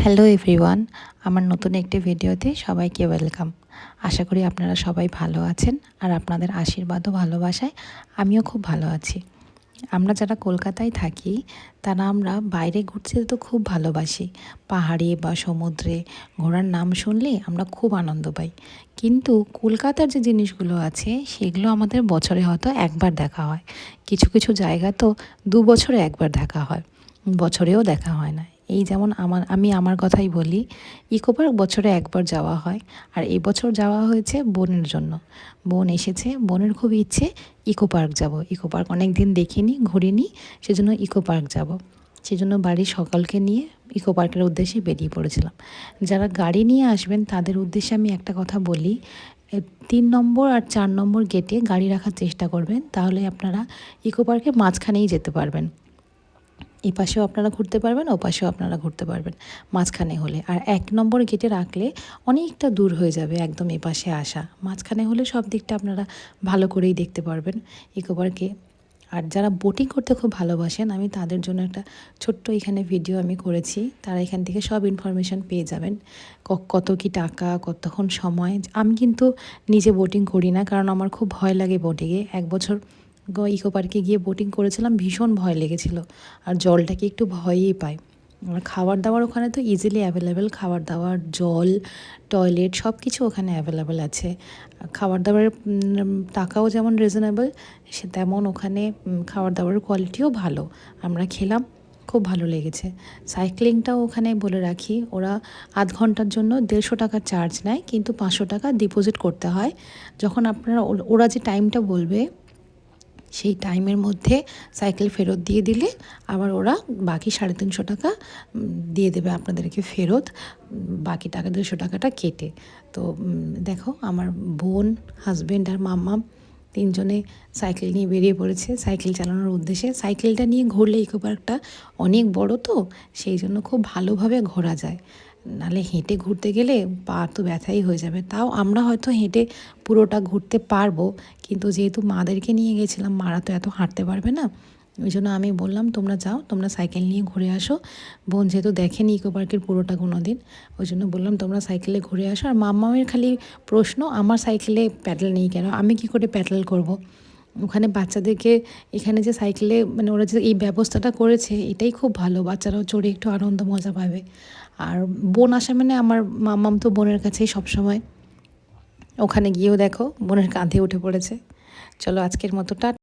Hello everyone, আমার নতুন একটি ভিডিওতে সবাইকে ওয়েলকাম। আশা করি আপনারা সবাই ভালো আছেন আর আপনাদের আশীর্বাদ ও ভালোবাসায় আমিও খুব ভালো আছি। আমরা যারা কলকাতায় থাকি তারা আমরা বাইরে ঘুরতে তো খুব ভালোবাসি। পাহাড়ে বা সমুদ্রে ঘোরার নাম শুনলেই আমরা খুব আনন্দ পাই। কিন্তু কলকাতার যে জিনিসগুলো আছে সেগুলো আমাদের বছরে হয়তো একবার দেখা হয়। কিছু কিছু জায়গা তো 2 বছরে একবার দেখা হয়, বছরেও দেখা হয় না। এই যেমন আমি আমার কথাই বলি, ইকো পার্ক বছরে একবার যাওয়া হয়। আর এবছর যাওয়া হয়েছে বোনের জন্য। বোন এসেছে, বোনের খুব ইচ্ছে ইকো পার্ক যাব। ইকো পার্ক অনেক দিন দেখিনি, ঘুরিনি, সেজন্য ইকো পার্ক যাব। সেজন্য বাড়ির সকলকে নিয়ে ইকো পার্কের উদ্দেশ্যে বেরিয়ে পড়েছিলাম। যারা গাড়ি নিয়ে আসবেন তাদের উদ্দেশ্যে আমি একটা কথা বলি, 3 নম্বর আর 4 নম্বর গেটে গাড়ি রাখার চেষ্টা করবেন, তাহলে আপনারা ইকো পার্কের মাঝখানেই যেতে পারবেন। এপাশেও আপনারা ঘুরতে পারবেন, ওপাশেও আপনারা ঘুরতে পারবেন মাঝখানে হলে। আর 1 নম্বর গেটে রাখলে অনেকটা দূর হয়ে যাবে একদম এপাশে আসা। মাঝখানে হলে সব দিকটা আপনারা ভালো করেই দেখতে পারবেন ইকো পার্কে। আর যারা বোটিং করতে খুব ভালোবাসেন, আমি তাদের জন্য একটা ছোট্ট এখানে ভিডিও আমি করেছি। তারা এখান থেকে সব ইনফরমেশান পেয়ে যাবেন, কত কী টাকা, কতক্ষণ সময়। আমি কিন্তু নিজে বোটিং করি না, কারণ আমার খুব ভয় লাগে বোটিংয়ে। 1 বছর ইকো পার্কে গিয়ে বোটিং করেছিলাম, ভীষণ ভয় লেগেছিল। আর জলটাকে একটু ভয়ই পাই। আর খাবার দাবার ওখানে তো ইজিলি অ্যাভেলেবেল, খাবার দাবার, জল, টয়লেট সব কিছু ওখানে অ্যাভেলেবেল আছে। খাবার দাবারের টাকাও যেমন রিজনেবল, সে তেমন ওখানে খাবার দাবারের কোয়ালিটিও ভালো। আমরা খেলাম, খুব ভালো লেগেছে। সাইক্লিংটাও ওখানে বলে রাখি, ওরা আধ ঘন্টার জন্য 150 টাকা চার্জ নেয়, কিন্তু 500 টাকা ডিপোজিট করতে হয়। যখন আপনারা ওরা যে টাইমটা বলবে সেই টাইমের মধ্যে সাইকেল ফেরত দিয়ে দিলে আবার ওরা বাকি 350 টাকা দিয়ে দেবে আপনাদেরকে ফেরত, বাকি টাকা 200 টাকাটা কেটে। তো দেখো, আমার বোন, হাজব্যান্ড আর মাম্মাম 3 জনে সাইকেল নিয়ে বেরিয়ে পড়েছে সাইকেল চালানোর উদ্দেশ্যে। সাইকেলটা নিয়ে ঘুরলে ইকো পার্কটা অনেক বড়, তো সেই জন্য খুব ভালোভাবে ঘোরা যায়। নাহলে হেঁটে ঘুরতে গেলে পা তো ব্যথাই হয়ে যাবে। তাও আমরা হয়তো হেঁটে পুরোটা ঘুরতে পারবো, কিন্তু যেহেতু মাদেরকে নিয়ে গেছিলাম, মারা তো এত হাঁটতে পারবে না। ওই জন্য আমি বললাম, তোমরা যাও, তোমরা সাইকেল নিয়ে ঘুরে আসো। বোন যেহেতু দেখেনি ইকো পার্কের পুরোটা কোনো দিন, ওই জন্য বললাম তোমরা সাইকেলে ঘুরে আসো। আর মাম্মামের খালি প্রশ্ন, আমার সাইকেলে প্যাডেল নেই কেন, আমি কি করে প্যাডেল করব। ওখানে বাচ্চাদেরকে এখানে যে সাইকেলে মানে ওরা যে এই ব্যবস্থাটা করেছে, এটাই খুব ভালো, বাচ্চারাও চড়ে একটু আনন্দ মজা পাবে। আর বোন আসা মানে আমার মাম্মাম তো বোনের কাছেই সবসময়। ওখানে গিয়েও দেখো বোনের কাঁধে উঠে পড়েছে। চলো আজকের মতো